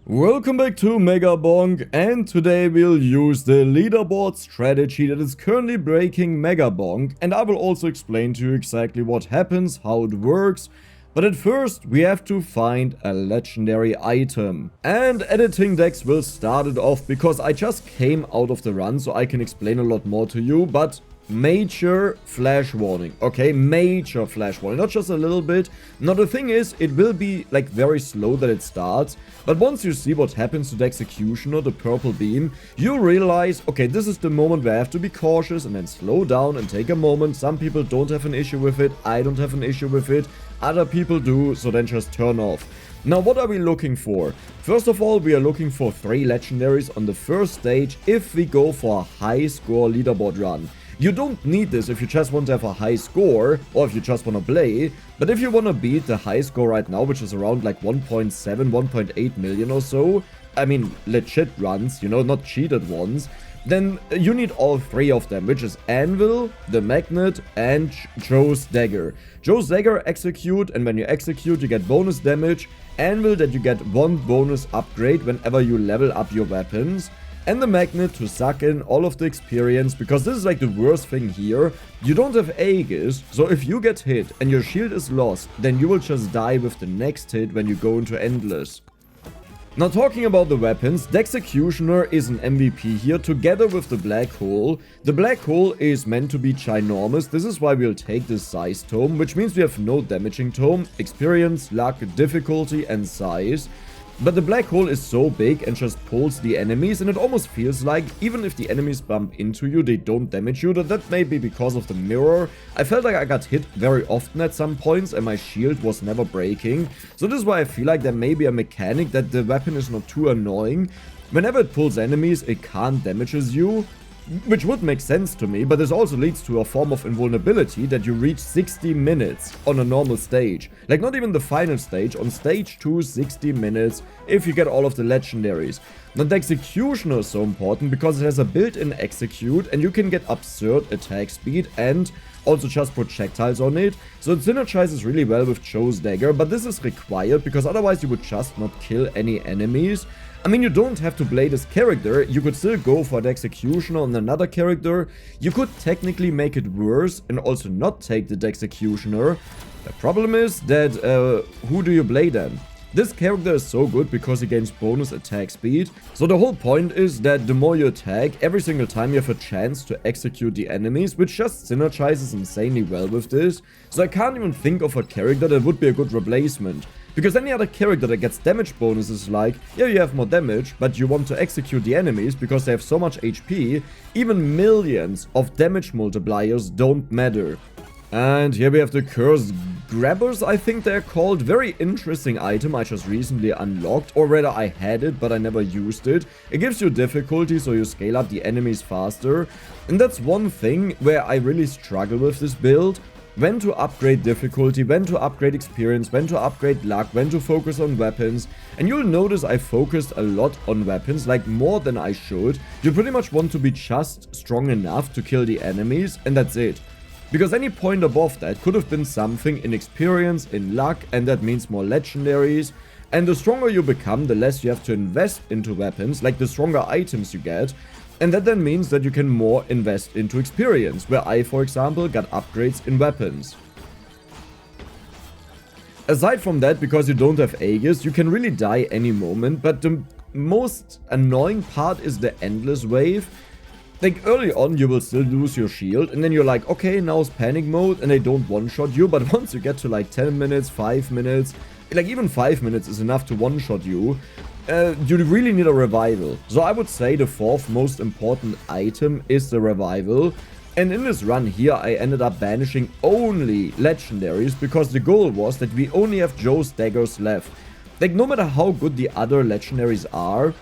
Welcome back to Megabonk, and today we'll use the leaderboard strategy that is currently breaking Megabonk, and I will also explain to you exactly what happens, how it works. But at first, we have to find a legendary item. And editing decks will start it off because I just came out of the run, so I can explain a lot more to you, but major flash warning, okay? Major flash warning, not just a little bit. Now the thing is, it will be like very slow that it starts, but once you see what happens to Dexecutioner, the purple beam, you realize, okay, this is the moment where I have to be cautious and then slow down and take a moment. Some people don't have an issue with it, I don't have an issue with it, other people do, so then just turn off. Now what are we looking for? First of all, we are looking for 3 legendaries on the first stage if we go for a high score leaderboard run. You don't need this if you just want to have a high score, or if you just want to play, but if you want to beat the high score right now, which is around like 1.7, 1.8 million or so, I mean legit runs, you know, not cheated ones, then you need all 3 of them, which is Anvil, the Magnet, and Joe's Dagger. Joe's Dagger execute, and when you execute you get bonus damage. Anvil, that you get 1 bonus upgrade whenever you level up your weapons. And the Magnet to suck in all of the experience, because this is like the worst thing here. You don't have Aegis, so if you get hit and your shield is lost, then you will just die with the next hit when you go into Endless. Now talking about the weapons, Dexecutioner is an MVP here together with the Black Hole. The Black Hole is meant to be ginormous, this is why we'll take this size tome, which means we have no damaging tome, experience, luck, difficulty and size. But the Black Hole is so big and just pulls the enemies, and it almost feels like even if the enemies bump into you, they don't damage you. That may be because of the mirror. I felt like I got hit very often at some points and my shield was never breaking. So this is why I feel like there may be a mechanic that the weapon is not too annoying. Whenever it pulls enemies, it can't damages you. Which would make sense to me, but this also leads to a form of invulnerability that you reach 60 minutes on a normal stage. Like not even the final stage, on stage 2, 60 minutes if you get all of the legendaries. Now the Dexecutioner is so important because it has a built-in execute and you can get absurd attack speed and also just projectiles on it. So it synergizes really well with Joe's Dagger, but this is required because otherwise you would just not kill any enemies. I mean, you don't have to play this character, you could still go for the Dexecutioner on another character. You could technically make it worse and also not take the Dexecutioner. The problem is that, who do you play then? This character is so good because he gains bonus attack speed. So the whole point is that the more you attack, every single time you have a chance to execute the enemies, which just synergizes insanely well with this. So I can't even think of a character that would be a good replacement. Because any other character that gets damage bonuses like, yeah, you have more damage, but you want to execute the enemies because they have so much HP, even millions of damage multipliers don't matter. And here we have the Cursed Grabbers, I think they're called. Very interesting item I just recently unlocked, or rather I had it but I never used it. It gives you difficulty so you scale up the enemies faster. And that's one thing where I really struggle with this build. When to upgrade difficulty, when to upgrade experience, when to upgrade luck, when to focus on weapons. And you'll notice I focused a lot on weapons, like more than I should. You pretty much want to be just strong enough to kill the enemies, and that's it. Because any point above that could have been something in experience, in luck, and that means more legendaries. And the stronger you become, the less you have to invest into weapons, like the stronger items you get. And that then means that you can more invest into experience, where I, for example, got upgrades in weapons. Aside from that, because you don't have Aegis, you can really die any moment, but the most annoying part is the endless wave. Like early on you will still lose your shield and then you're like, okay, now it's panic mode and they don't one-shot you, but once you get to like 10 minutes, 5 minutes, like even 5 minutes is enough to one-shot you. You really need a revival. So I would say the 4th most important item is the revival. And in this run here I ended up banishing only legendaries because the goal was that we only have Joe's Daggers left. Like no matter how good the other legendaries are,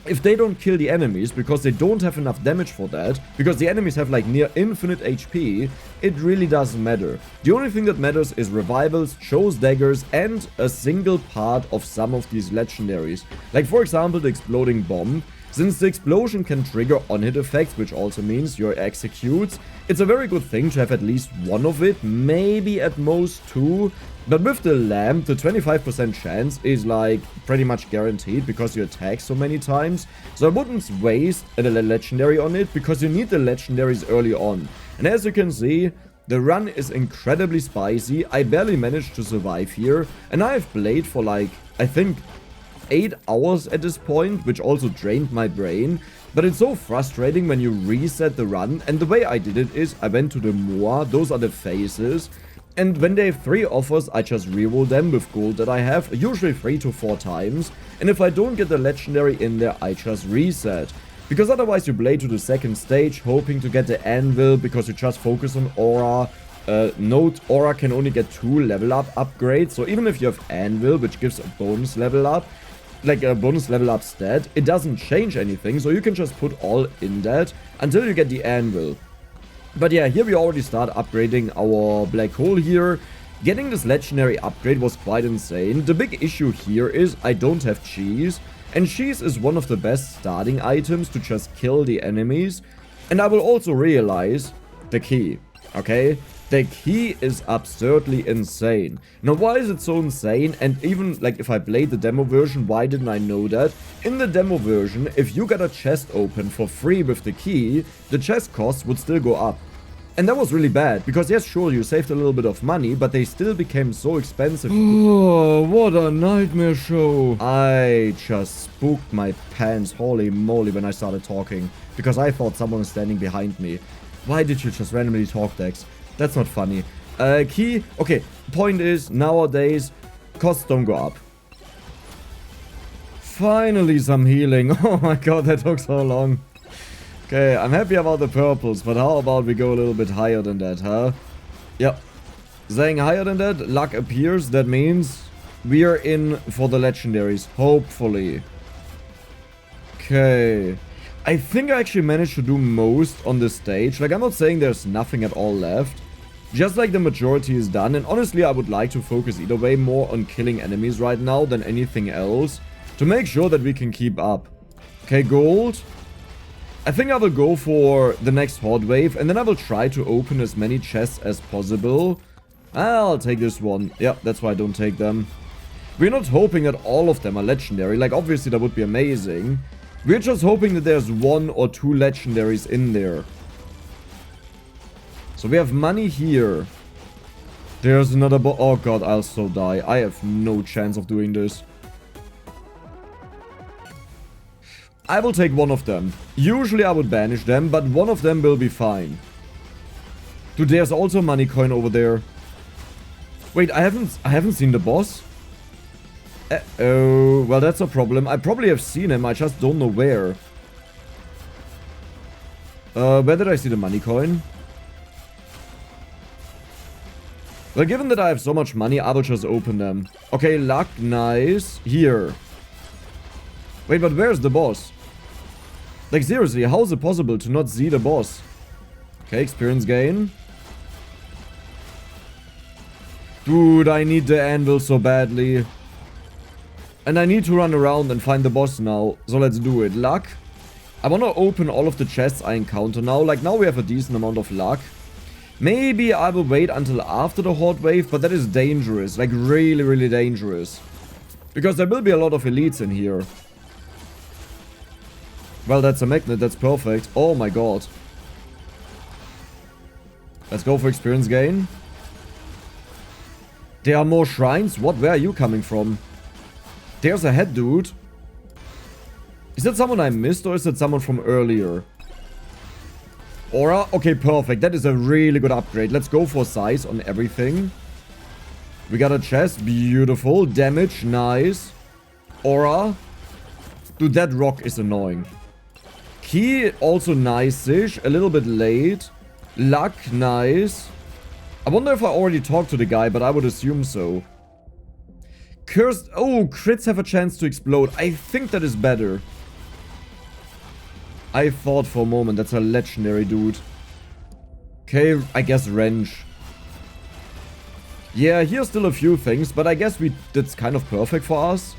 if they don't kill the enemies because they don't have enough damage for that, because the enemies have like near infinite HP, it really doesn't matter. The only thing that matters is revivals, Joe's Daggers, and a single part of some of these legendaries. Like for example the exploding bomb. Since the explosion can trigger on-hit effects, which also means your executes, it's a very good thing to have at least one of it, maybe at most two. But with the lamp, the 25% chance is like pretty much guaranteed because you attack so many times. So I wouldn't waste a legendary on it because you need the legendaries early on. And as you can see, the run is incredibly spicy. I barely managed to survive here. And I've played for like, I think, 8 hours at this point, which also drained my brain. But it's so frustrating when you reset the run. And the way I did it is I went to the Moa, those are the phases. And when they have 3 offers, I just reroll them with gold that I have, usually 3 to 4 times. And if I don't get the legendary in there, I just reset. Because otherwise you play to the second stage, hoping to get the anvil, because you just focus on aura. Note, aura can only get 2 level up upgrades, so even if you have anvil, which gives a bonus level up, like a bonus level up stat, it doesn't change anything, so you can just put all in that until you get the anvil. But yeah, here we already start upgrading our black hole here. Getting this legendary upgrade was quite insane. The big issue here is I don't have cheese, and cheese is one of the best starting items to just kill the enemies. And I will also realize the key, okay? The key is absurdly insane. Now, why is it so insane? And even, like, if I played the demo version, why didn't I know that? In the demo version, if you got a chest open for free with the key, the chest costs would still go up. And that was really bad, because yes, sure, you saved a little bit of money, but they still became so expensive. Oh, what a nightmare show. I just spooked my pants, holy moly, when I started talking, because I thought someone was standing behind me. Why did you just randomly talk, Dex? That's not funny. Key. Okay, point is, nowadays, costs don't go up. Finally some healing. Oh my god, that took so long. Okay, I'm happy about the purples, but how about we go a little bit higher than that, huh? Yep. Saying higher than that, luck appears. That means we are in for the legendaries, hopefully. Okay. I think I actually managed to do most on this stage. Like, I'm not saying there's nothing at all left. Just like the majority is done. And honestly, I would like to focus either way more on killing enemies right now than anything else, to make sure that we can keep up. Okay, gold. I think I will go for the next horde wave, and then I will try to open as many chests as possible. I'll take this one. Yeah, that's why I don't take them. We're not hoping that all of them are legendary. Like, obviously that would be amazing. We're just hoping that there's 1 or 2 legendaries in there. So we have money here. There's another oh god, I'll so die. I have no chance of doing this. I will take one of them. Usually I would banish them, but one of them will be fine. Dude, there's also a money coin over there. Wait, I haven't seen the boss. Oh, well, that's a problem. I probably have seen him, I just don't know where. Where did I see the money coin? Well, given that I have so much money, I will just open them. Okay, luck, nice. Here. Wait, but where's the boss? Like, seriously, how is it possible to not see the boss? Okay, experience gain. Dude, I need the anvil so badly. And I need to run around and find the boss now. So let's do it. Luck. I want to open all of the chests I encounter now. Like, now we have a decent amount of luck. Maybe I will wait until after the horde wave, but that is dangerous. Like, really, really dangerous. Because there will be a lot of elites in here. Well, that's a magnet. That's perfect. Oh my god. Let's go for experience gain. There are more shrines? What? Where are you coming from? There's a head dude. Is that someone I missed, or is that someone from earlier? Aura? Okay, perfect. That is a really good upgrade. Let's go for size on everything. We got a chest. Beautiful. Damage. Nice. Aura. Dude, that rock is annoying. Key, also nice-ish. A little bit late. Luck, nice. I wonder if I already talked to the guy, but I would assume so. Cursed. Oh, crits have a chance to explode. I think that is better. I thought for a moment that's a legendary dude. Okay, I guess wrench. Yeah, here's still a few things, but I guess that's kind of perfect for us.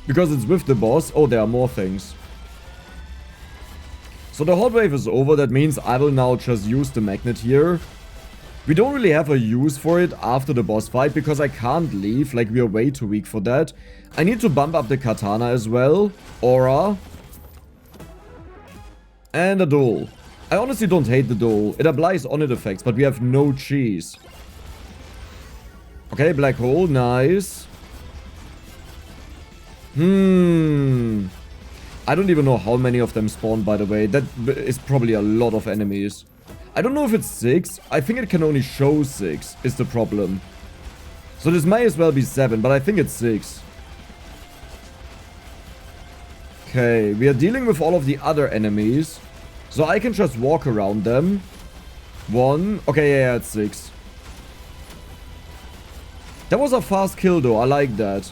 Because it's with the boss. Oh, there are more things. So the hot wave is over. That means I will now just use the magnet here. We don't really have a use for it after the boss fight because I can't leave. Like, we are way too weak for that. I need to bump up the katana as well. Aura. And a duel. I honestly don't hate the duel. It applies on-it effects, but we have no cheese. Okay, black hole. Nice. I don't even know how many of them spawn, by the way. That is probably a lot of enemies. I don't know if it's 6. I think it can only show 6 is the problem. So this may as well be 7, but I think it's 6. Okay, we are dealing with all of the other enemies. So I can just walk around them. 1. Okay, yeah, it's 6. That was a fast kill though, I like that.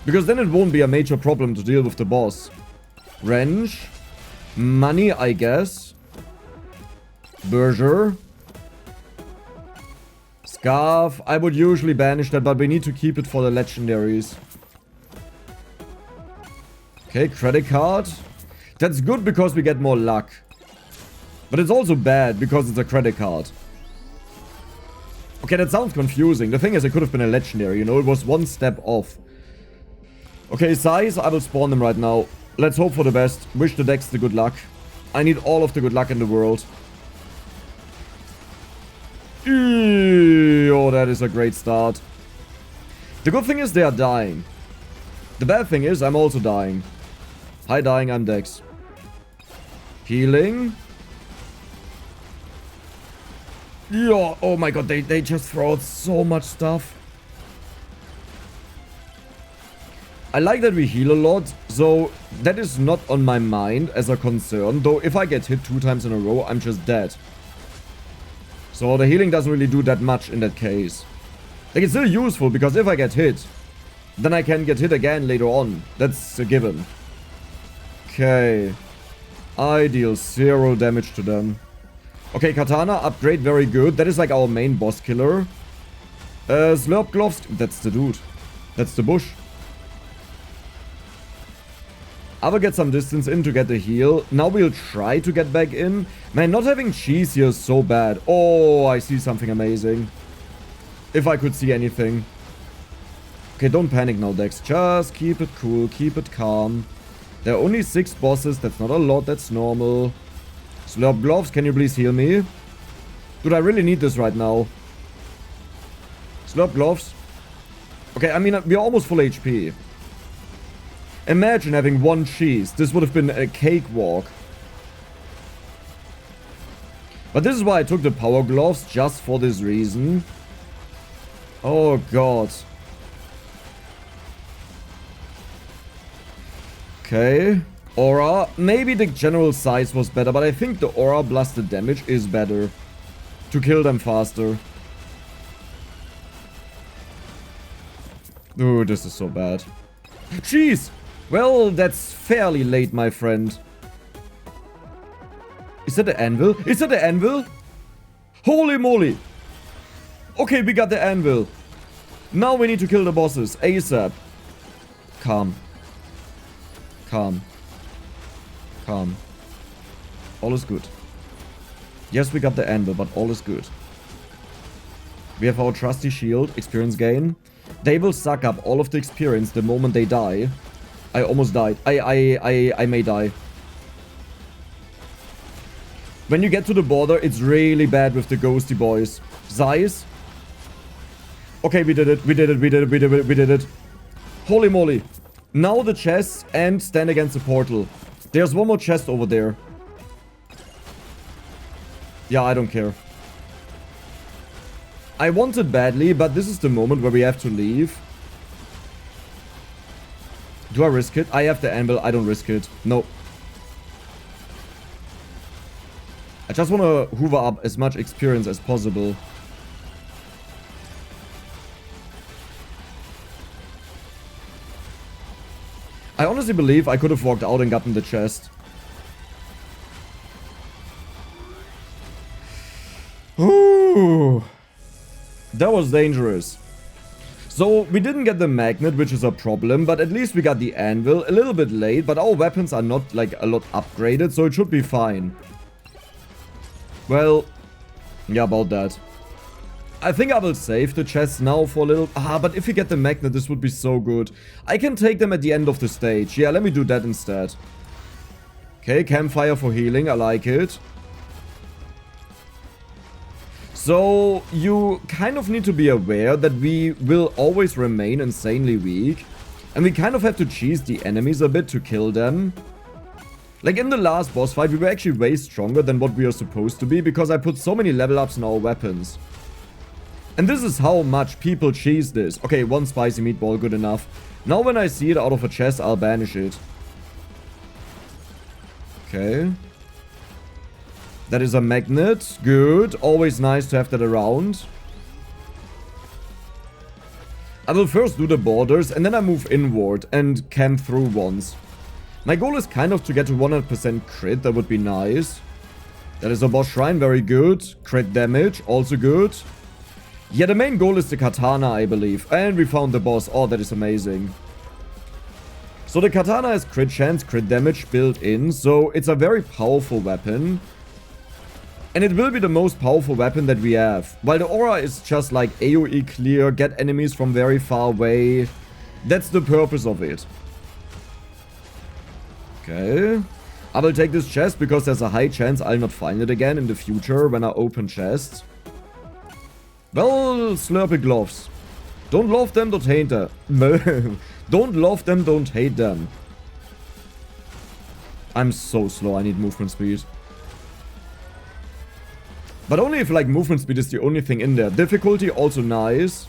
Because then it won't be a major problem to deal with the boss. Wrench. Money, I guess. Berger. Scarf. I would usually banish that, but we need to keep it for the legendaries. Okay, credit card. That's good because we get more luck. But it's also bad because it's a credit card. Okay, that sounds confusing. The thing is, it could have been a legendary, you know? It was one step off. Okay, size. I will spawn them right now. Let's hope for the best. Wish the Dex the good luck. I need all of the good luck in the world. Oh, that is a great start. The good thing is they are dying. The bad thing is I'm also dying. Hi, dying. I'm Dex. Healing. Yeah, oh my god, they just throw out so much stuff. I like that we heal a lot, so that is not on my mind as a concern. Though if I get hit 2 times in a row, I'm just dead. So the healing doesn't really do that much in that case. Like, it's still useful because if I get hit, then I can get hit again later on. That's a given. Okay. I deal 0 damage to them. Okay, katana upgrade, very good. That is like our main boss killer. Slurp gloves, that's the dude. That's the bush. I will get some distance in to get the heal. Now we'll try to get back in. Man, not having cheese here is so bad. Oh, I see something amazing. If I could see anything. Okay, don't panic now, Dex. Just keep it cool, keep it calm. There are only 6 bosses. That's not a lot, that's normal. Slurp gloves, can you please heal me? Dude, I really need this right now. Slurp gloves. Okay, I mean, we're almost full HP. Imagine having 1 cheese. This would have been a cakewalk. But this is why I took the power gloves, just for this reason. Oh god. Okay. Aura. Maybe the general size was better, but I think the aura plus the damage is better. To kill them faster. Ooh, this is so bad. Jeez! Well, that's fairly late, my friend. Is that the anvil? Is that the anvil? Holy moly! Okay, we got the anvil. Now we need to kill the bosses. ASAP. Calm. Calm. Calm. All is good. Yes, we got the anvil, but all is good. We have our trusty shield, experience gain. They will suck up all of the experience the moment they die. I almost died. I may die. When you get to the border, it's really bad with the ghosty boys. Size. Okay, we did it. We did it. We did it. We did it. We did it. Holy moly. Now the chest and stand against the portal. There's one more chest over there. Yeah, I don't care. I want it badly, but this is the moment where we have to leave. Do I risk it? I have the anvil. I don't risk it. No. I just want to hoover up as much experience as possible. I honestly believe I could have walked out and gotten the chest. Ooh. That was dangerous. So, we didn't get the magnet, which is a problem, but at least we got the anvil. A little bit late, but our weapons are not, like, a lot upgraded, so it should be fine. Well, yeah, about that. I think I will save the chests now for a little... but if we get the magnet, this would be so good. I can take them at the end of the stage. Yeah, let me do that instead. Okay, campfire for healing. I like it. So, you kind of need to be aware that we will always remain insanely weak. And we kind of have to cheese the enemies a bit to kill them. Like in the last boss fight, we were actually way stronger than what we are supposed to be because I put so many level ups in our weapons. And this is how much people cheese this. Okay, one spicy meatball, good enough. Now when I see it out of a chest, I'll banish it. Okay. That is a magnet. Good. Always nice to have that around. I will first do the borders and then I move inward and camp through once. My goal is kind of to get to 100% crit. That would be nice. That is a boss shrine. Very good. Crit damage. Also good. Yeah, the main goal is the katana, I believe. And we found the boss. Oh, that is amazing. So the katana has crit chance, crit damage built in. So it's a very powerful weapon. And it will be the most powerful weapon that we have. While the aura is just like AoE clear, get enemies from very far away. That's the purpose of it. Okay. I will take this chest because there's a high chance I'll not find it again in the future when I open chests. Well, slurpy gloves. Don't love them, don't hate them. Don't love them, don't hate them. I'm so slow, I need movement speed. But only if, like, movement speed is the only thing in there. Difficulty, also nice.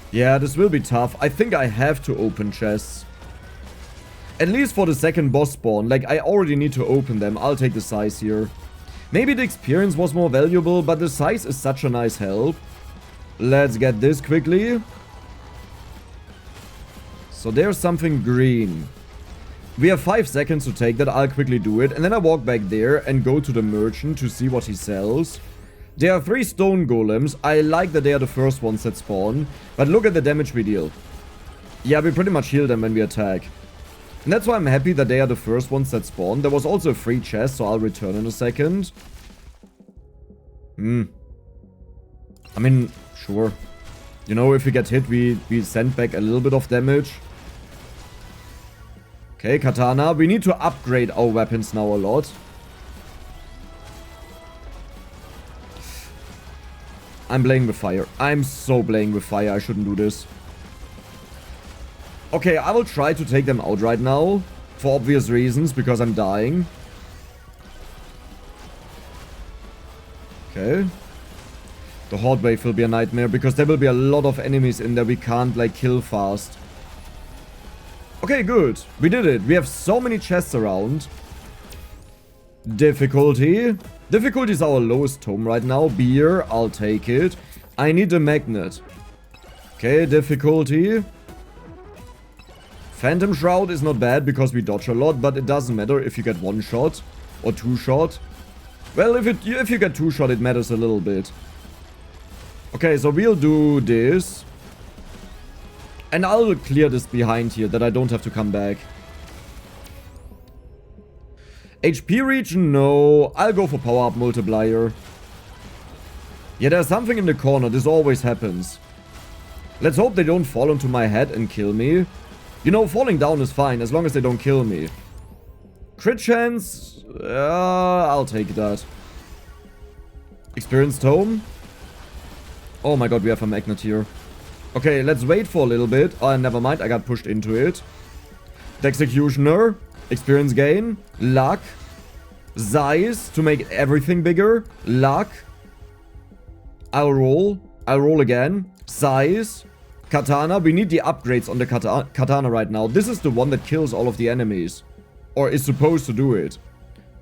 Yeah, this will be tough. I think I have to open chests. At least for the second boss spawn. Like, I already need to open them. I'll take the size here. Maybe the experience was more valuable, but the size is such a nice help. Let's get this quickly. So there's something green. We have 5 seconds to take that. I'll quickly do it. And then I walk back there and go to the merchant to see what he sells. There are 3 stone golems. I like that they are the first ones that spawn. But look at the damage we deal. Yeah, we pretty much heal them when we attack. And that's why I'm happy that they are the first ones that spawn. There was also a free chest, so I'll return in a second. I mean, sure. You know, if we get hit, we send back a little bit of damage. Okay, katana. We need to upgrade our weapons now a lot. I'm playing with fire. I'm so playing with fire. I shouldn't do this. Okay, I will try to take them out right now. For obvious reasons, because I'm dying. Okay. The horde wave will be a nightmare, because there will be a lot of enemies in there we can't, like, kill fast. Okay, good. We did it. We have so many chests around. Difficulty. Difficulty is our lowest tome right now. Beer, I'll take it. I need a magnet. Okay, difficulty. Phantom Shroud is not bad because we dodge a lot, but it doesn't matter if you get 1 shot or 2 shot. Well, if you get 2 shot, it matters a little bit. Okay, so we'll do this. And I'll clear this behind here, that I don't have to come back. HP region, no. I'll go for power up multiplier. Yeah, there's something in the corner. This always happens. Let's hope they don't fall onto my head and kill me. You know, falling down is fine, as long as they don't kill me. Crit chance? I'll take that. Experience tome? Oh my god, we have a magnet here. Okay, let's wait for a little bit. Oh, never mind, I got pushed into it. Dexecutioner. Experience gain. Luck. Size to make everything bigger. Luck. I'll roll. I'll roll again. Size. Katana. We need the upgrades on the katana right now. This is the one that kills all of the enemies. Or is supposed to do it.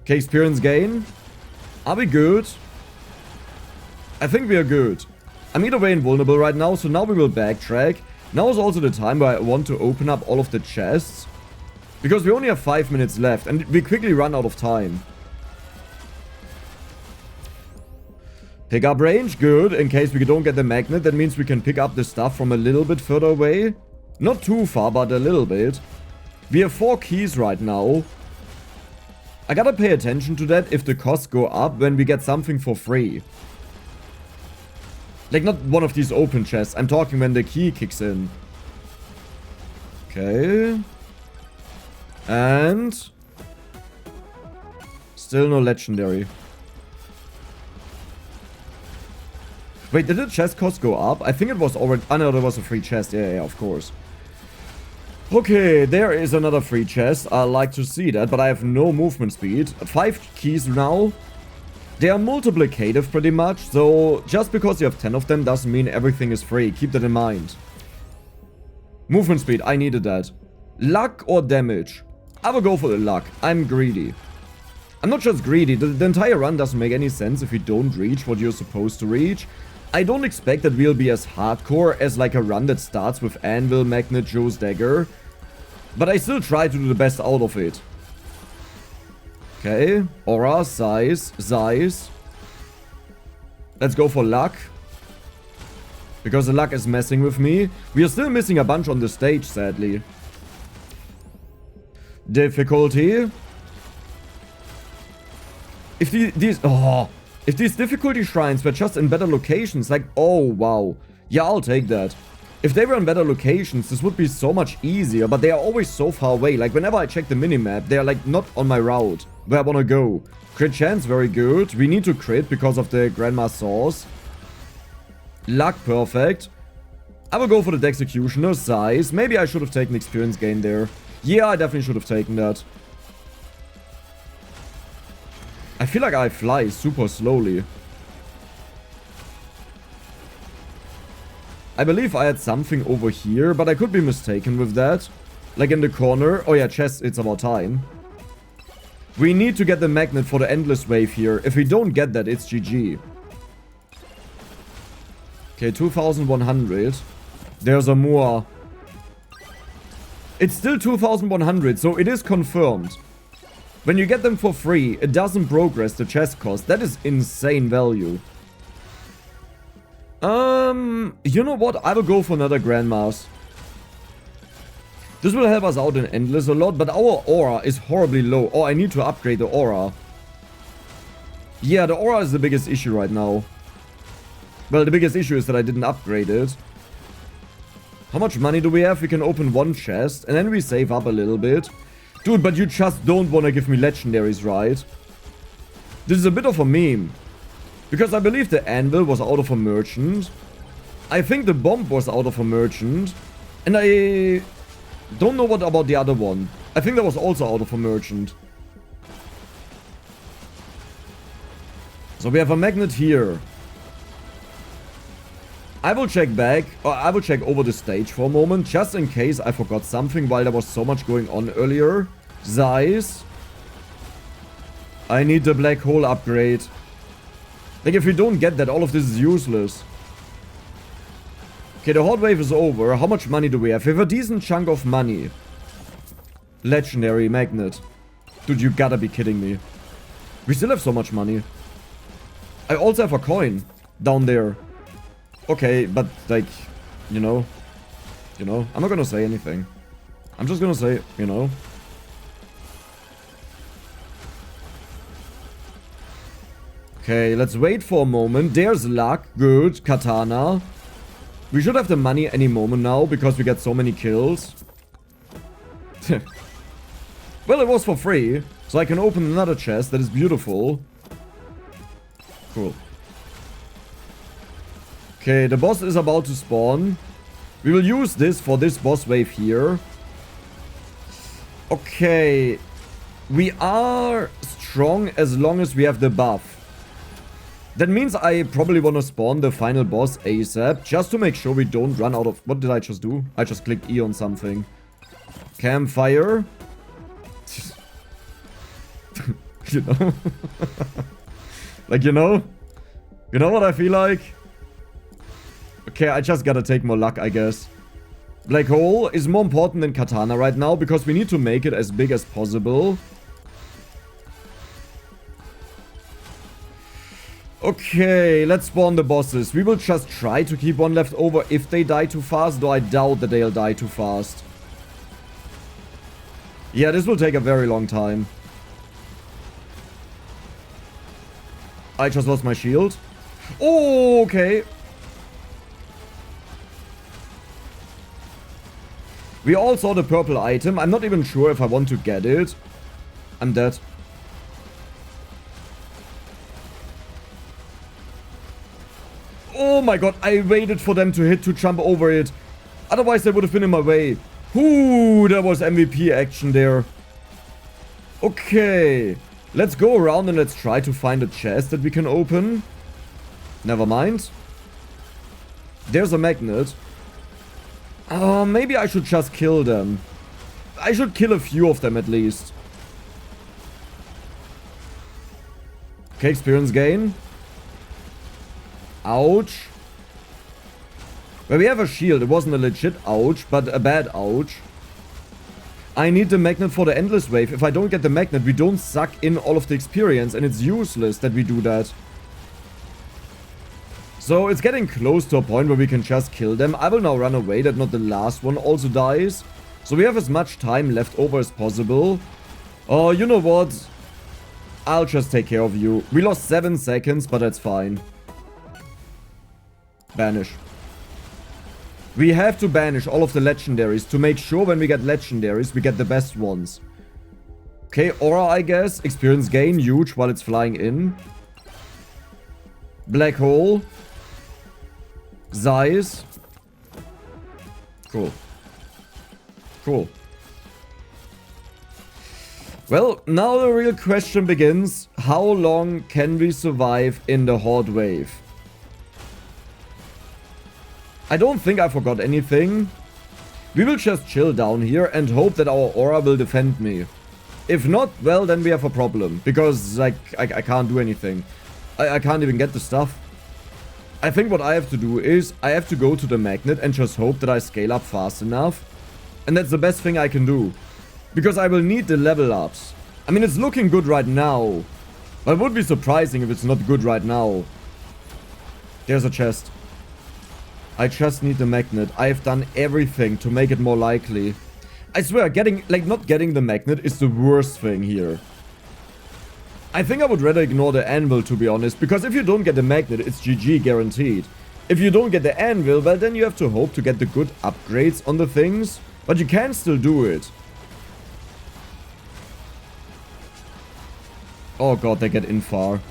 Okay, experience gain. Are we good? I think we are good. I'm either way invulnerable right now, so now we will backtrack. Now is also the time where I want to open up all of the chests. Because we only have 5 minutes left, and we quickly run out of time. Pick up range, good. In case we don't get the magnet, that means we can pick up the stuff from a little bit further away. Not too far, but a little bit. We have 4 keys right now. I gotta pay attention to that if the costs go up when we get something for free. Like, not one of these open chests. I'm talking when the key kicks in. Okay. And... still no legendary. Wait, did the chest cost go up? I think it was already... I know there was a free chest. Yeah, of course. Okay, there is another free chest. I like to see that, but I have no movement speed. 5 keys now. They are multiplicative pretty much, so just because you have 10 of them doesn't mean everything is free. Keep that in mind. Movement speed, I needed that. Luck or damage? I will go for the luck. I'm greedy. I'm not just greedy. The entire run doesn't make any sense if you don't reach what you're supposed to reach. I don't expect that we'll be as hardcore as like a run that starts with Anvil, Magnet, Joe's Dagger. But I still try to do the best out of it. Okay. Aura, size. Let's go for luck. Because the luck is messing with me. We are still missing a bunch on the stage, sadly. Difficulty. If these difficulty shrines were just in better locations, like, oh, wow. Yeah, I'll take that. If they were in better locations, this would be so much easier, but they are always so far away. Like, whenever I check the minimap, they are, like, not on my route where I want to go. Crit chance, very good. We need to crit because of the Grandma's Sauce. Luck, perfect. I will go for the Dexecutioner, size. Maybe I should have taken experience gain there. Yeah, I definitely should have taken that. I feel like I fly super slowly. I believe I had something over here, but I could be mistaken with that. Like in the corner. Oh yeah, chest, it's about time. We need to get the magnet for the endless wave here. If we don't get that, it's GG. Okay, 2100. There's a more. It's still 2100, so it is confirmed. When you get them for free, it doesn't progress the chest cost. That is insane value. You know what? I will go for another Grandma's. This will help us out in Endless a lot, but our aura is horribly low. Oh, I need to upgrade the aura. Yeah, the aura is the biggest issue right now. Well, the biggest issue is that I didn't upgrade it. How much money do we have? We can open 1 chest, and then we save up a little bit. Dude, but you just don't want to give me legendaries, right? This is a bit of a meme. Because I believe the anvil was out of a merchant. I think the bomb was out of a merchant. And I don't know what about the other one. I think that was also out of a merchant. So we have a magnet here. I will check back, or I will check over the stage for a moment, just in case I forgot something while there was so much going on earlier. Size. I need the black hole upgrade. Like, if we don't get that, all of this is useless. Okay, the horde wave is over. How much money do we have? We have a decent chunk of money. Legendary magnet. Dude, you gotta be kidding me. We still have so much money. I also have a coin down there. Okay, but, like, you know, I'm not gonna say anything. I'm just gonna say, you know. Okay, let's wait for a moment. There's luck. Good. Katana. We should have the money any moment now, because we get so many kills. Well, it was for free, so I can open another chest that is beautiful. Cool. Okay, the boss is about to spawn. We will use this for this boss wave here. Okay. We are strong as long as we have the buff. That means I probably want to spawn the final boss ASAP, just to make sure we don't run out of... What did I just do? I just clicked E on something. Campfire. You know? Like, you know? You know what I feel like? Okay, I just gotta take more luck, I guess. Black hole is more important than katana right now, because we need to make it as big as possible. Okay, let's spawn the bosses. We will just try to keep one left over if they die too fast, though I doubt that they'll die too fast. Yeah, this will take a very long time. I just lost my shield. Oh, okay. We all saw the purple item. I'm not even sure if I want to get it. I'm dead. Oh my god, I waited for them to hit to jump over it. Otherwise, they would have been in my way. Ooh, there was MVP action there. Okay. Let's go around and let's try to find a chest that we can open. Never mind. There's a magnet. Maybe I should just kill them. I should kill a few of them at least. Okay, experience gain. Ouch. Well, we have a shield. It wasn't a legit ouch, but a bad ouch. I need the magnet for the endless wave. If I don't get the magnet, we don't suck in all of the experience, and it's useless that we do that. So it's getting close to a point where we can just kill them. I will now run away that not the last one also dies. So we have as much time left over as possible. Oh, you know what? I'll just take care of you. We lost 7 seconds, but that's fine. Banish. We have to banish all of the legendaries to make sure when we get legendaries, we get the best ones. Okay, aura, I guess. Experience gain, huge while it's flying in. Black hole. Size. Cool. Cool. Well, now the real question begins. How long can we survive in the horde wave? I don't think I forgot anything. We will just chill down here and hope that our aura will defend me. If not, well, then we have a problem. Because, like, I can't do anything. I can't even get the stuff. I think what I have to do is, I have to go to the magnet and just hope that I scale up fast enough. And that's the best thing I can do. Because I will need the level ups. I mean, it's looking good right now. But it would be surprising if it's not good right now. There's a chest. I just need the magnet. I have done everything to make it more likely. I swear, not getting the magnet is the worst thing here. I think I would rather ignore the anvil, to be honest, because if you don't get the magnet, it's GG guaranteed. If you don't get the anvil, well, then you have to hope to get the good upgrades on the things, but you can still do it. Oh god, they get in far.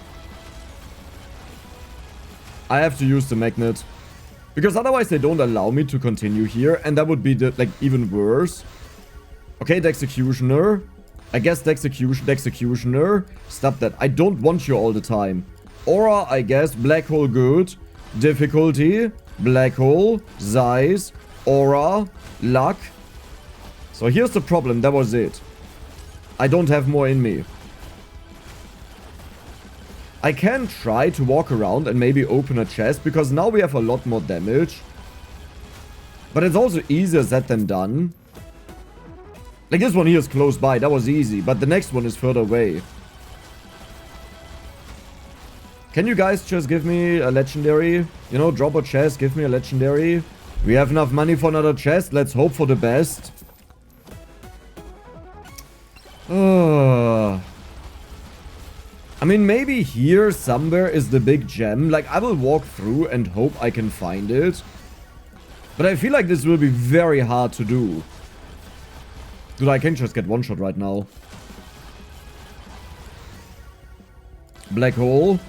I have to use the magnet. Because otherwise they don't allow me to continue here, and that would be, even worse. Okay, Dexecutioner. I guess Dexecutioner. Stop that. I don't want you all the time. Aura, I guess. Black hole, good. Difficulty. Black hole. Size. Aura. Luck. So here's the problem. That was it. I don't have more in me. I can try to walk around and maybe open a chest, because now we have a lot more damage. But it's also easier said than done. Like, this one here is close by, that was easy, but the next one is further away. Can you guys just give me a legendary? You know, drop a chest, give me a legendary. We have enough money for another chest, let's hope for the best. I mean, maybe here somewhere is the big gem. Like, I will walk through and hope I can find it. But I feel like this will be very hard to do. Dude, I can just get one shot right now. Black hole.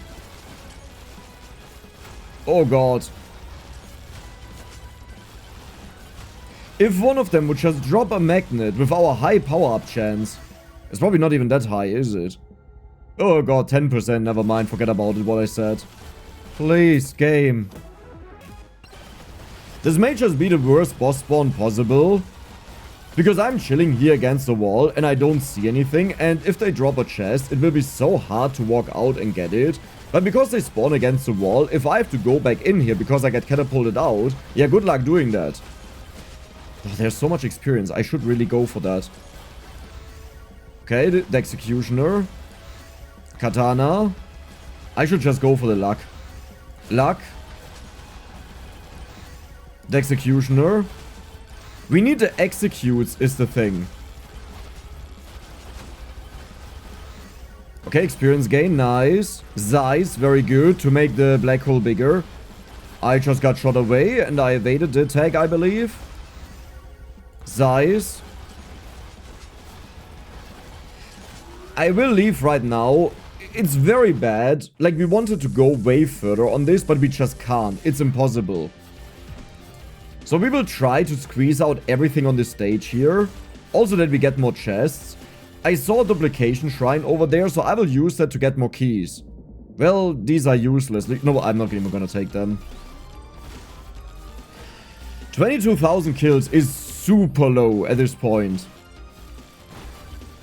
Oh god. If one of them would just drop a magnet with our high power-up chance. It's probably not even that high, is it? Oh god, 10%, never mind, forget about it, what I said. Please, game. This may just be the worst boss spawn possible. Because I'm chilling here against the wall and I don't see anything, and if they drop a chest, it will be so hard to walk out and get it. But because they spawn against the wall, if I have to go back in here because I get catapulted out, yeah, good luck doing that. Oh, there's so much experience, I should really go for that. Okay, the Dexecutioner. Katana. I should just go for the luck. Luck. Dexecutioner. We need the executes is the thing. Okay, experience gain, nice. Size, very good, to make the black hole bigger. I just got shot away, and I evaded the attack, I believe. Size. I will leave right now. It's very bad. Like, we wanted to go way further on this, but we just can't. It's impossible. So we will try to squeeze out everything on this stage here. Also that we get more chests. I saw a duplication shrine over there, so I will use that to get more keys. Well, these are useless. No, I'm not even gonna take them. 22,000 kills is super low at this point.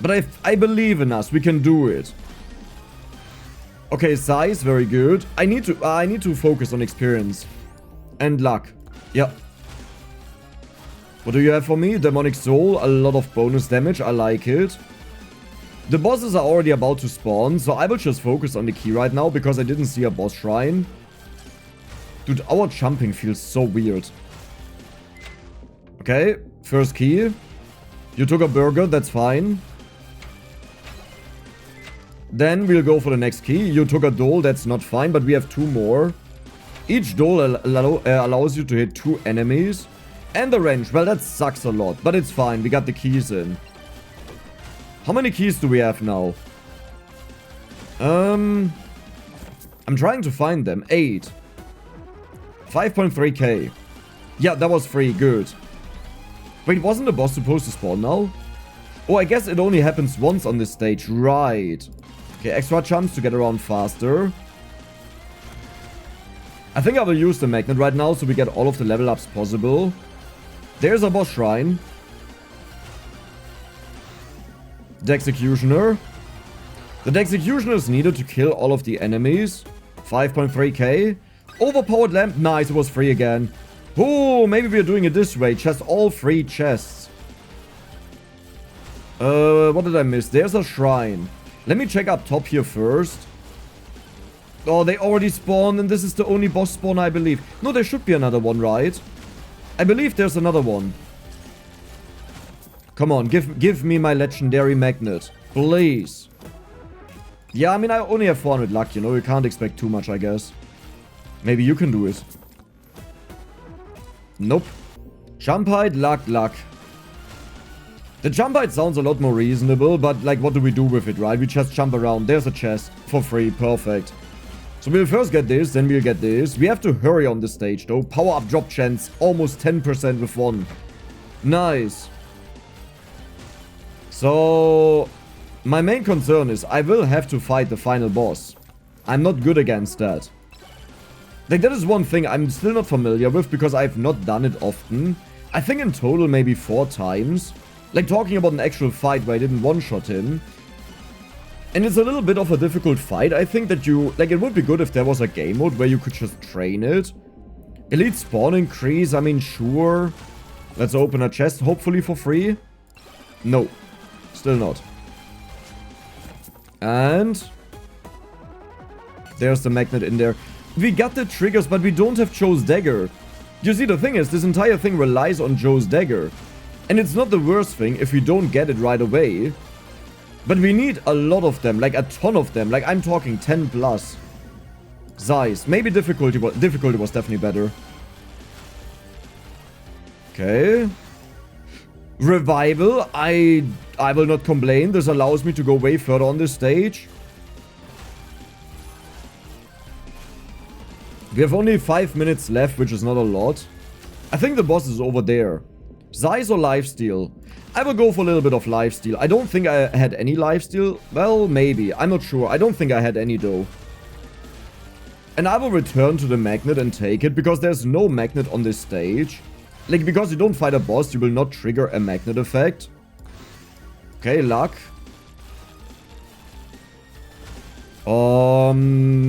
But I believe in us. We can do it. Okay, size, very good. I need to focus on experience. And luck. Yeah. What do you have for me? Demonic Soul, a lot of bonus damage. I like it. The bosses are already about to spawn, so I will just focus on the key right now because I didn't see a boss shrine. Dude, our jumping feels so weird. Okay, first key. You took a burger, that's fine. Then we'll go for the next key. You took a dole, that's not fine, but we have 2 more. Each dole allows you to hit 2 enemies. And the wrench, well, that sucks a lot, but it's fine. We got the keys in. How many keys do we have now? I'm trying to find them. 8. 5.3k. Yeah, that was free. Good. Wait, wasn't the boss supposed to spawn now? Oh, I guess it only happens once on this stage. Right. Okay, extra jumps to get around faster. I think I will use the magnet right now so we get all of the level ups possible. There's a boss shrine. Dexecutioner. The Dexecutioner is needed to kill all of the enemies. 5.3k. Overpowered lamp. Nice, it was free again. Oh, maybe we're doing it this way. Just all free chests. What did I miss? There's a shrine. Let me check up top here first. Oh, they already spawned and this is the only boss spawn, I believe. No, there should be another one, right? I believe there's another one. Come on, give me my legendary magnet. Please. Yeah, I mean, I only have 400 luck, you know. You can't expect too much, I guess. Maybe you can do it. Nope. Jump height, luck. The jump height sounds a lot more reasonable, but, like, what do we do with it, right? We just jump around. There's a chest for free. Perfect. So we'll first get this, then we'll get this. We have to hurry on this stage, though. Power up drop chance, almost 10% with 1. Nice. So, my main concern is I will have to fight the final boss. I'm not good against that. Like, that is one thing I'm still not familiar with because I've not done it often. I think in total maybe 4 times. Like, talking about an actual fight where I didn't one-shot him. And it's a little bit of a difficult fight. I think that you... Like, it would be good if there was a game mode where you could just train it. Elite spawn increase, I mean, sure. Let's open a chest, hopefully for free. No. Still not. And... there's the magnet in there. We got the triggers, but we don't have Joe's Dagger. You see, the thing is, this entire thing relies on Joe's Dagger. And it's not the worst thing if we don't get it right away. But we need a lot of them, like a ton of them. Like, I'm talking 10 plus. Size. Maybe difficulty was definitely better. Okay. Revival. I will not complain. This allows me to go way further on this stage. We have only 5 minutes left, which is not a lot. I think the boss is over there. Size or lifesteal? I will go for a little bit of lifesteal. I don't think I had any lifesteal. Well, maybe. I'm not sure. I don't think I had any though. And I will return to the magnet and take it because there's no magnet on this stage. Like, because you don't fight a boss, you will not trigger a magnet effect. Okay, luck.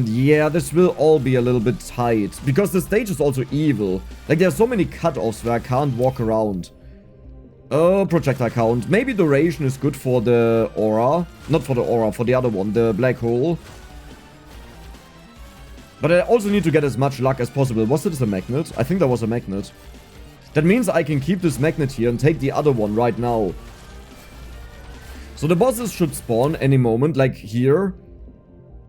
Yeah, this will all be a little bit tight. Because the stage is also evil. Like, there are so many cutoffs where I can't walk around. Oh, projectile count. Maybe duration is good for the aura. Not for the aura, for the other one, the black hole. But I also need to get as much luck as possible. Was it a magnet? I think that was a magnet. That means I can keep this magnet here and take the other one right now. So the bosses should spawn any moment, like here.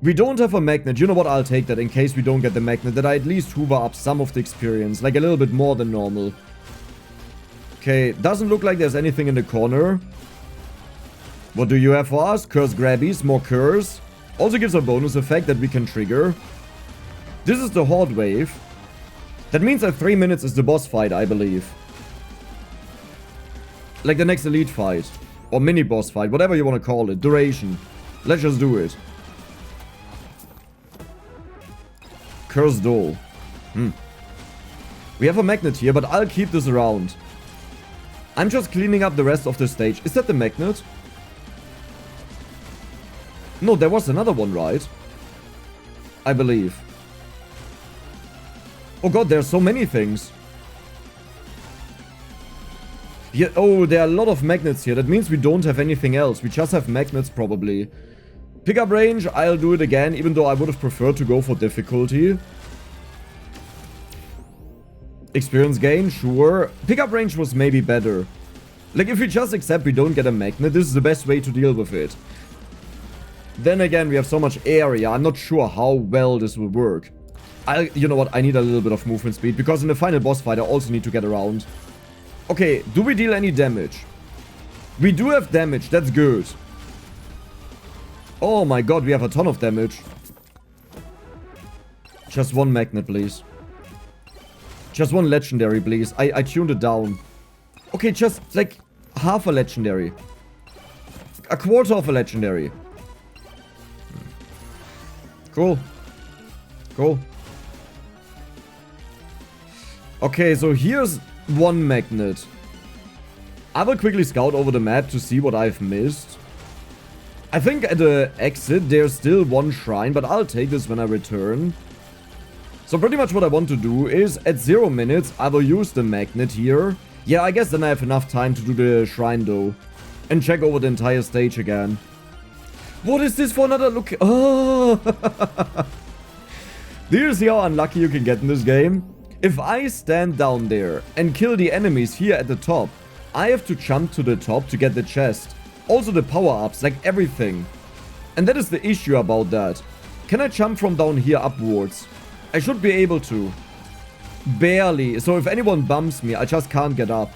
We don't have a magnet. You know what? I'll take that in case we don't get the magnet. That I at least hoover up some of the experience. Like a little bit more than normal. Okay, doesn't look like there's anything in the corner. What do you have for us? Curse grabbies, more curse. Also gives a bonus effect that we can trigger. This is the horde wave. That means that 3 minutes is the boss fight, I believe. Like the next elite fight. Or mini boss fight, whatever you want to call it. Duration. Let's just do it. Cursed doll. We have a magnet here, but I'll keep this around. I'm just cleaning up the rest of the stage. Is that the magnet? No, there was another one, right? I believe. Oh god, there are so many things. Yeah, oh, there are a lot of magnets here. That means we don't have anything else. We just have magnets, probably. Pickup range, I'll do it again, even though I would have preferred to go for difficulty. Experience gain, sure. Pickup range was maybe better. Like, if we just accept we don't get a magnet, this is the best way to deal with it. Then again, we have so much area. I'm not sure how well this will work. You know what? I need a little bit of movement speed, because in the final boss fight, I also need to get around. Okay, do we deal any damage? We do have damage. That's good. Oh my god, we have a ton of damage. Just one magnet, please. Just one legendary, please. I tuned it down. Okay, just like half a legendary. A quarter of a legendary. Cool. Cool. Okay, so here's one magnet. I will quickly scout over the map to see what I've missed. I think at the exit there's still one shrine, but I'll take this when I return. So pretty much what I want to do is, at 0 minutes, I will use the magnet here. Yeah, I guess then I have enough time to do the shrine though. And check over the entire stage again. What is this for another look? Oh! Do you see how unlucky you can get in this game? If I stand down there and kill the enemies here at the top, I have to jump to the top to get the chest. Also the power-ups, like everything. And that is the issue about that. Can I jump from down here upwards? I should be able to. Barely. So if anyone bumps me, I just can't get up.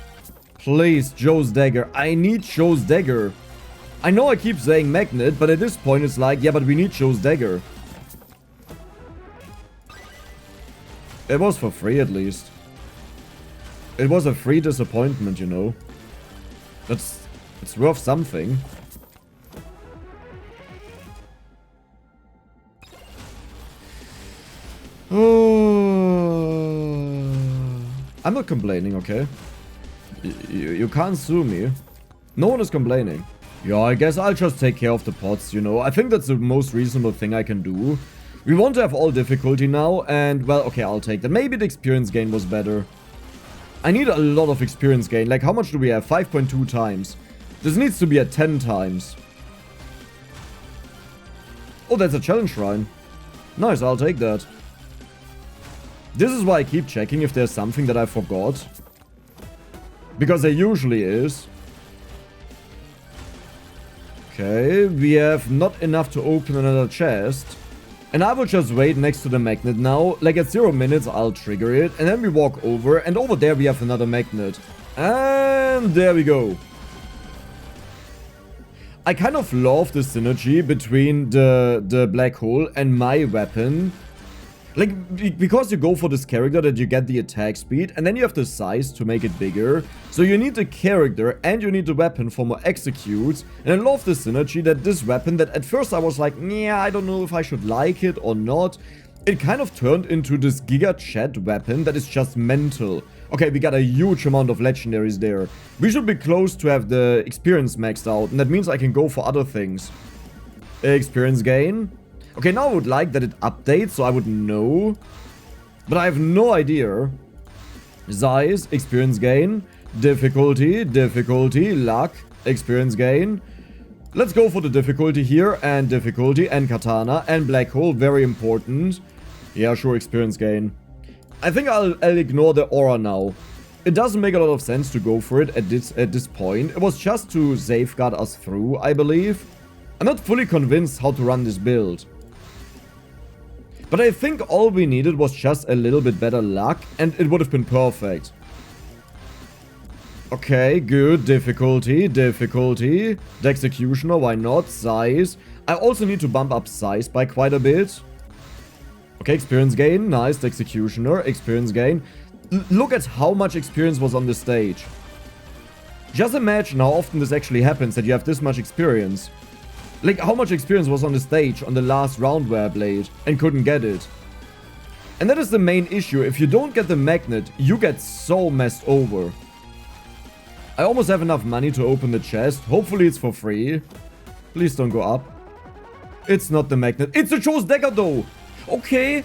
Please, Joe's Dagger. I need Joe's Dagger. I know I keep saying magnet, but at this point it's like, yeah, but we need Joe's Dagger. It was for free at least. It was a free disappointment, you know. It's worth something. Oh, I'm not complaining, okay? You can't sue me. No one is complaining. Yeah, I guess I'll just take care of the pots, you know. I think that's the most reasonable thing I can do. We want to have all difficulty now, and, well, okay, I'll take that. Maybe the experience gain was better. I need a lot of experience gain. Like, how much do we have? 5.2 times. This needs to be at 10 times. Oh, that's a challenge shrine. Nice, I'll take that. This is why I keep checking if there's something that I forgot. Because there usually is. Okay, we have not enough to open another chest. And I will just wait next to the magnet now. Like at 0 minutes, I'll trigger it. And then we walk over. And over there we have another magnet. And there we go. I kind of love the synergy between the black hole and my weapon. Like, because you go for this character that you get the attack speed, and then you have the size to make it bigger. So you need the character and you need the weapon for more executes. And I love the synergy that this weapon, that at first I was like, yeah, I don't know if I should like it or not. It kind of turned into this Giga Chat weapon that is just mental. Okay, we got a huge amount of legendaries there. We should be close to have the experience maxed out, and that means I can go for other things. Experience gain. Okay, now I would like that it updates so I would know. But I have no idea. Size, experience gain. Difficulty, luck, experience gain. Let's go for the difficulty here, and difficulty, and katana, and black hole, very important. Yeah, sure, experience gain. I think I'll ignore the aura now. It doesn't make a lot of sense to go for it at this point. It was just to safeguard us through, I believe. I'm not fully convinced how to run this build. But I think all we needed was just a little bit better luck, and it would have been perfect. Okay, good. Difficulty. Dexecutioner, why not? Size. I also need to bump up size by quite a bit. Okay, experience gain. Nice. Dexecutioner. Experience gain. Look at how much experience was on the stage. Just imagine how often this actually happens, that you have this much experience. Like, how much experience was on the stage on the last round where I played and couldn't get it. And that is the main issue. If you don't get the magnet, you get so messed over. I almost have enough money to open the chest. Hopefully it's for free. Please don't go up. It's not the magnet. It's a chose Dagger though. Okay.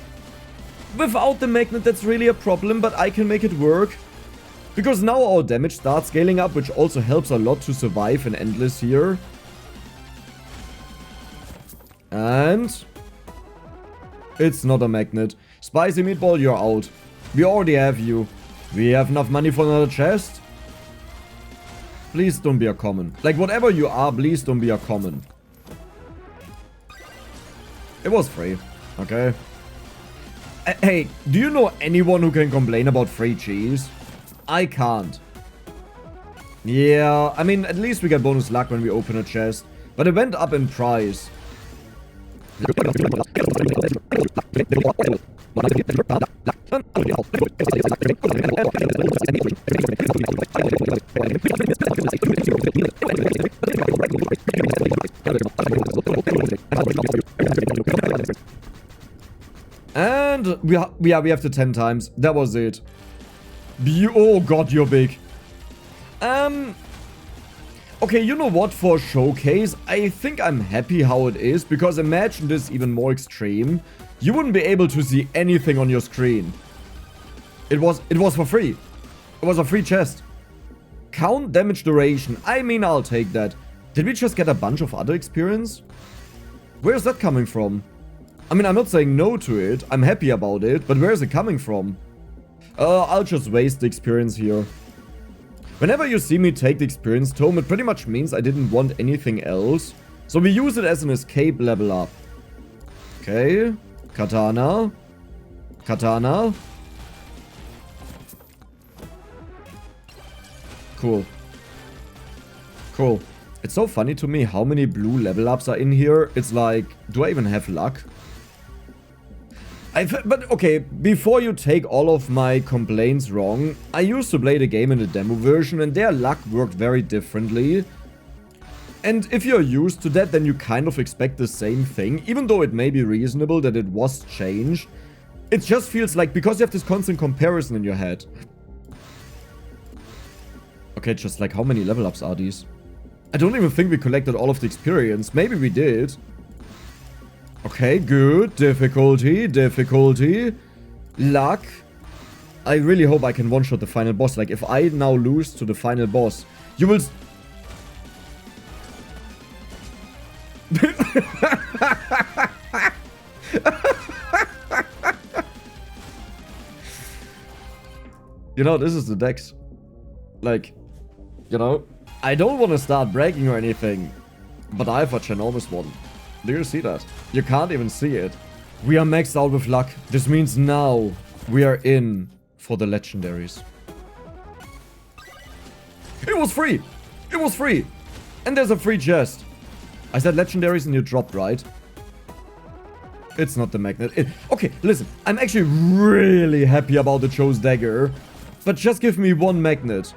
Without the magnet, that's really a problem, but I can make it work. Because now our damage starts scaling up, which also helps a lot to survive in Endless here. And it's not a magnet. Spicy Meatball, you're out. We already have you. We have enough money for another chest. Please don't be a common. Like, whatever you are, please don't be a common. It was free. Okay. Hey, do you know anyone who can complain about free cheese? I can't. Yeah, I mean, at least we get bonus luck when we open a chest. But it went up in price. And we have to 10 times. That was it. Oh god, you're big. Okay, you know what? For Showcase, I think I'm happy how it is, because imagine this even more extreme. You wouldn't be able to see anything on your screen. It was for free. It was a free chest. Count damage duration. I mean, I'll take that. Did we just get a bunch of other experience? Where's that coming from? I mean, I'm not saying no to it. I'm happy about it, but where is it coming from? I'll just waste the experience here. Whenever you see me take the experience tome, it pretty much means I didn't want anything else. So we use it as an escape level up. Okay. Katana. Katana. Cool. Cool. It's so funny to me how many blue level ups are in here. It's like, do I even have luck? But okay, before you take all of my complaints wrong, I used to play the game in the demo version and their luck worked very differently. And if you're used to that, then you kind of expect the same thing, even though it may be reasonable that it was changed. It just feels like, because you have this constant comparison in your head. Okay, just like, how many level ups are these? I don't even think we collected all of the experience. Maybe we did. Okay, good. Difficulty. Luck. I really hope I can one-shot the final boss. Like, if I now lose to the final boss, you will... You know, this is the Dex. Like, you know, I don't want to start bragging or anything, but I have a ginormous one. Do you see that? You can't even see it. We are maxed out with luck. This means now we are in for the legendaries. It was free! It was free! And there's a free chest. I said legendaries and you dropped, right? It's not the magnet. Okay, listen. I'm actually really happy about the chose Dagger. But just give me one magnet.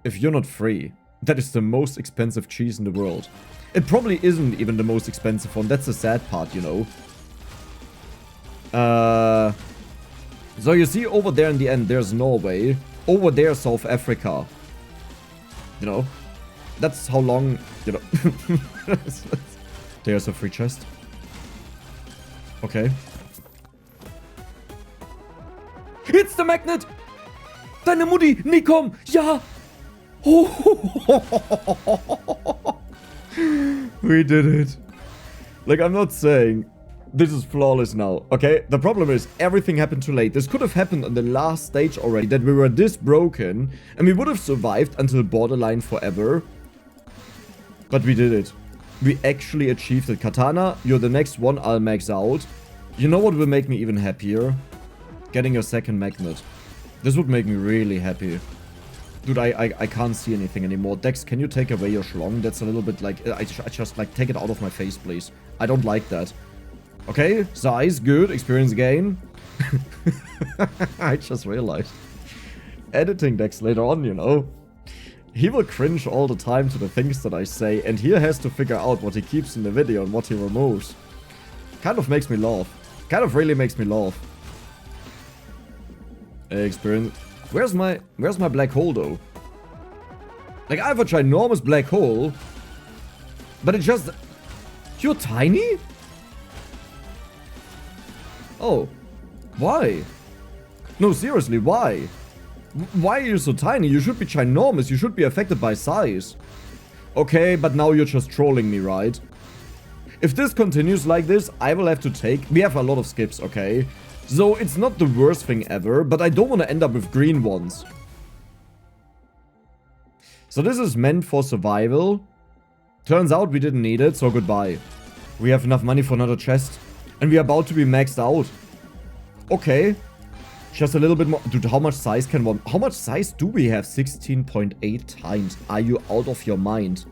If you're not free, that is the most expensive cheese in the world. It probably isn't even the most expensive one. That's the sad part, you know. So you see over there in the end, there's Norway. Over there, South Africa. You know. That's how long, you know. There's a free chest. Okay. It's the magnet! Deine Mutti! Nee, komm! Ja! We did it. Like, I'm not saying This is flawless now, okay? The problem is, everything happened too late. This could have happened on the last stage already, that we were this broken, and we would have survived until borderline forever. But we did it. We actually achieved it. Katana, you're the next one, I'll max out. You know what will make me even happier? Getting a second magnet. This would make me really happy. Dude, I can't see anything anymore. Dex, can you take away your schlong? That's a little bit like... I just, like, take it out of my face, please. I don't like that. Okay, size, good. Experience gain. I just realized. Editing Dex later on, you know. He will cringe all the time to the things that I say, and he has to figure out what he keeps in the video and what he removes. Kind of makes me laugh. Kind of really makes me laugh. Experience. Where's my black hole, though? Like, I have a ginormous black hole, but it just... You're tiny? Oh. Why? No, seriously, why? Why are you so tiny? You should be ginormous. You should be affected by size. Okay, but now you're just trolling me, right? If this continues like this, I will have to take... We have a lot of skips, okay? So it's not the worst thing ever, but I don't want to end up with green ones. So this is meant for survival. Turns out we didn't need it, so goodbye. We have enough money for another chest. And we are about to be maxed out. Okay. Just a little bit more. Dude, how much size can one... How much size do we have? 16.8 times. Are you out of your mind?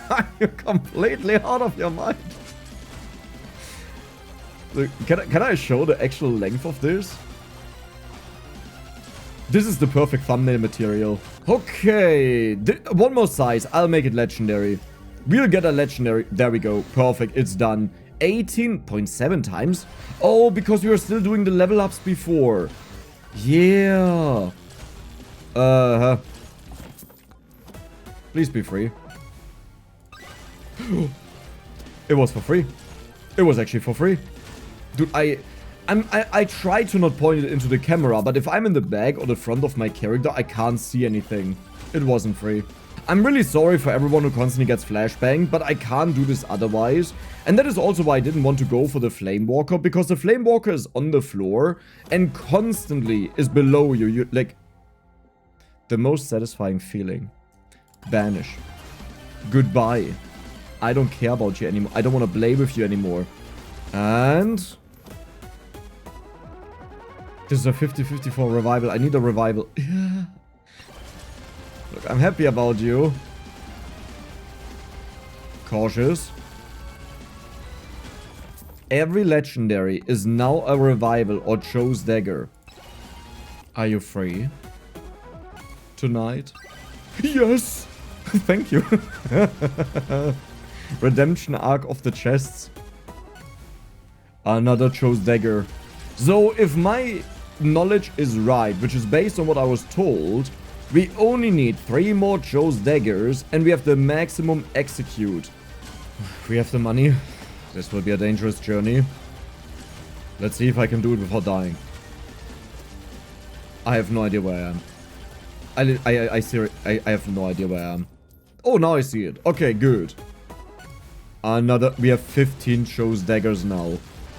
Are you completely out of your mind? Can I show the actual length of this? This is the perfect thumbnail material. Okay. One more size. I'll make it legendary. We'll get a legendary. There we go. Perfect. It's done. 18.7 times. Oh, because we were still doing the level ups before. Yeah. Please be free. It was for free. It was actually for free. Dude, I try to not point it into the camera, but if I'm in the back or the front of my character, I can't see anything. It wasn't free. I'm really sorry for everyone who constantly gets flashbanged, but I can't do this otherwise. And that is also why I didn't want to go for the Flamewalker, because the Flamewalker is on the floor and constantly is below you. Like, the most satisfying feeling. Banish. Goodbye. I don't care about you anymore. I don't want to play with you anymore. And... this is a 50-50 for revival. I need a revival. Yeah. Look, I'm happy about you. Cautious. Every legendary is now a revival or chose Dagger. Are you free? Tonight? Yes! Thank you. Redemption arc of the chests. Another chose Dagger. So if my knowledge is right, which is based on what I was told, we only need 3 more chose Daggers and we have the maximum execute. We have the money. This will be a dangerous journey. Let's see if I can do it without dying. I have no idea where I am. I have no idea where I am. Oh, now I see it. Okay, good. Another... we have 15 chose Daggers now.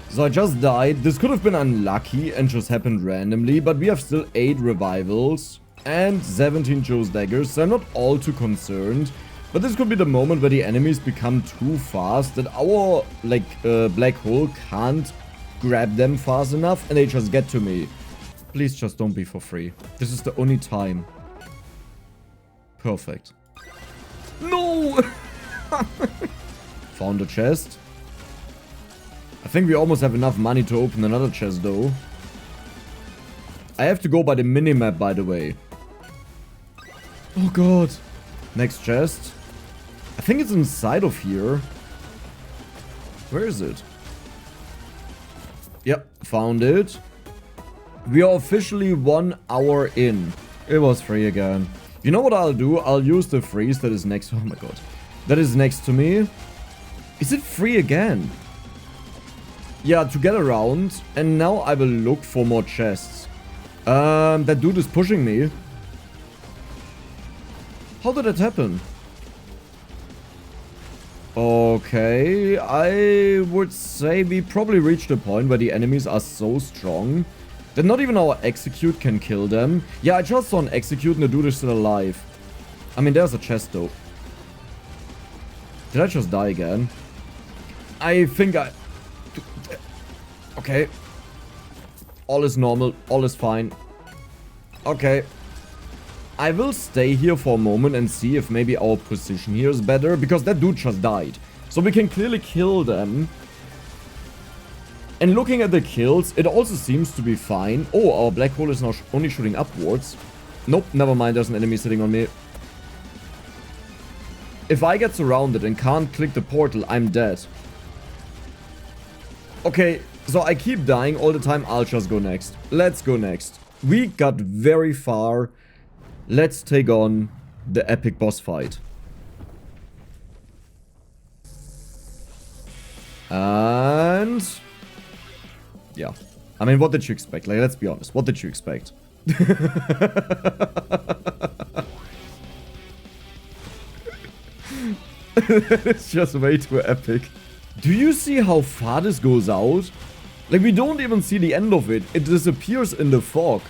So I just died. This could have been unlucky and just happened randomly, but we have still 8 revivals and 17 chose Daggers, so I'm not all too concerned. But this could be the moment where the enemies become too fast that our, like, black hole can't grab them fast enough and they just get to me. Please just don't be for free. This is the only time. Perfect. No! Found a chest. I think we almost have enough money to open another chest, though. I have to go by the minimap, by the way. Oh, God. Next chest. I think it's inside of here. Where is it? Yep, found it. We are officially 1 hour in. It was free again. You know what I'll do? I'll use the freeze that is next... oh my god. That is next to me. Is it free again? Yeah, to get around. And now I will look for more chests. That dude is pushing me. How did that happen? Okay, I would say we probably reached a point where the enemies are so strong that not even our execute can kill them. Yeah, I just saw an execute and the dude is still alive. I mean, there's a chest though. Did I just die again? I think I... Okay. All is normal. All is fine. Okay. I will stay here for a moment and see if maybe our position here is better. Because that dude just died. So we can clearly kill them. And looking at the kills, it also seems to be fine. Oh, our black hole is now only shooting upwards. Nope, never mind. There's an enemy sitting on me. If I get surrounded and can't click the portal, I'm dead. Okay, so I keep dying all the time. I'll just go next. Let's go next. We got very far. Let's take on the epic boss fight. And... yeah. I mean, what did you expect? Like, let's be honest. What did you expect? It's just way too epic. Do you see how far this goes out? Like, we don't even see the end of it. It disappears in the fog.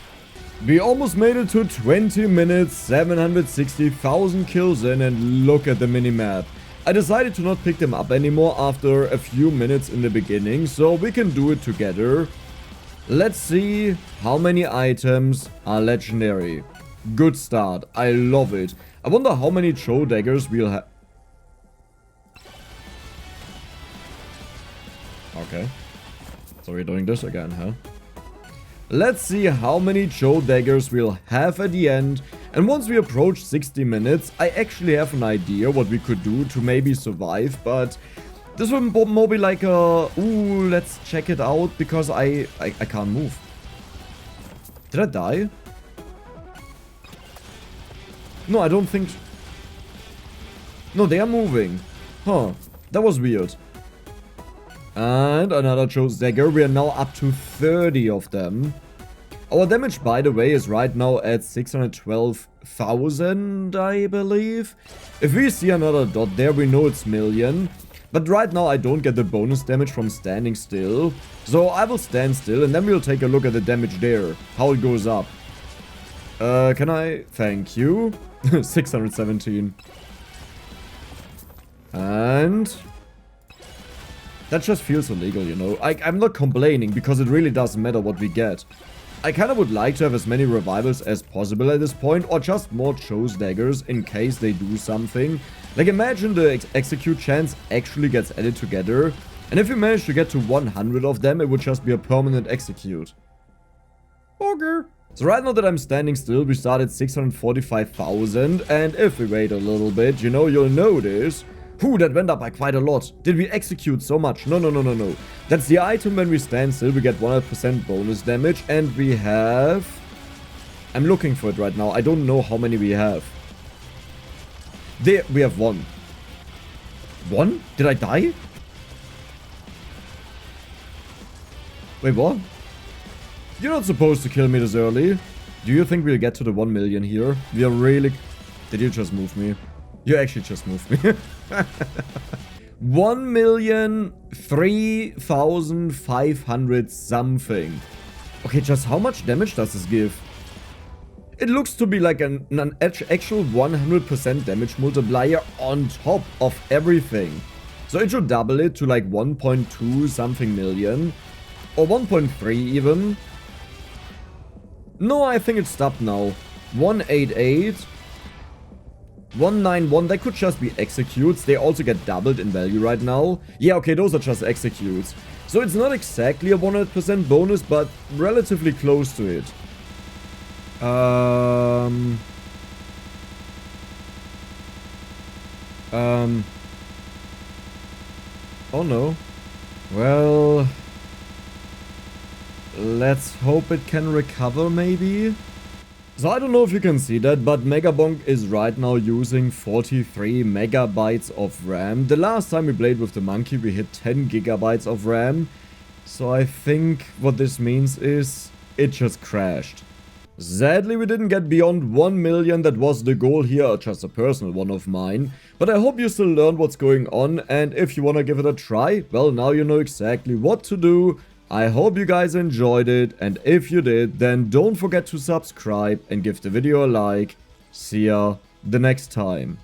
We almost made it to 20 minutes, 760,000 kills in, and look at the minimap. I decided to not pick them up anymore after a few minutes in the beginning, so we can do it together. Let's see how many items are legendary. Good start. I love it. I wonder how many Joe Daggers we'll have. Okay. So we're doing this again, huh? Let's see how many Joe Daggers we'll have at the end. And once we approach 60 minutes, I actually have an idea what we could do to maybe survive. But this will more be like a... ooh, let's check it out because I can't move. Did I die? No, I don't think... no, they are moving. Huh. That was weird. And another Joe Dagger. We are now up to 30 of them. Our damage, by the way, is right now at 612,000, I believe. If we see another dot there, we know it's million. But right now, I don't get the bonus damage from standing still. So I will stand still, and then we'll take a look at the damage there. How it goes up. Can I? Thank you. 617. And... that just feels illegal, you know. I'm not complaining because it really doesn't matter what we get. I kind of would like to have as many revivals as possible at this point, or just more Joe's Daggers in case they do something. Like, imagine the execute chance actually gets added together, and if we manage to get to 100 of them, it would just be a permanent execute. Okay. So right now that I'm standing still, we start at 645,000, and if we wait a little bit, you know, you'll notice... ooh, that went up by quite a lot. Did we execute so much? No, no, no, no, no. That's the item when we stand still. We get 100% bonus damage. And we have... I'm looking for it right now. I don't know how many we have. There, we have one. One? Did I die? Wait, what? You're not supposed to kill me this early. Do you think we'll get to the 1 million here? We are really... did you just move me? You actually just moved me. 1,003,500 something. Okay, just how much damage does this give? It looks to be like an actual 100% damage multiplier on top of everything. So it should double it to like 1.2 something million. Or 1.3 even. No, I think it stopped now. 188. 191, that could just be executes. They also get doubled in value right now. Yeah, okay, those are just executes. So it's not exactly a 100% bonus, but relatively close to it. Oh no. Well... let's hope it can recover, maybe? So I don't know if you can see that, but Megabonk is right now using 43 megabytes of RAM. The last time we played with the monkey, we hit 10 gigabytes of RAM. So I think what this means is it just crashed. Sadly, we didn't get beyond 1 million, that was the goal here, just a personal one of mine. But I hope you still learned what's going on, and if you wanna give it a try, well, now you know exactly what to do. I hope you guys enjoyed it, and if you did, then don't forget to subscribe and give the video a like. See ya the next time.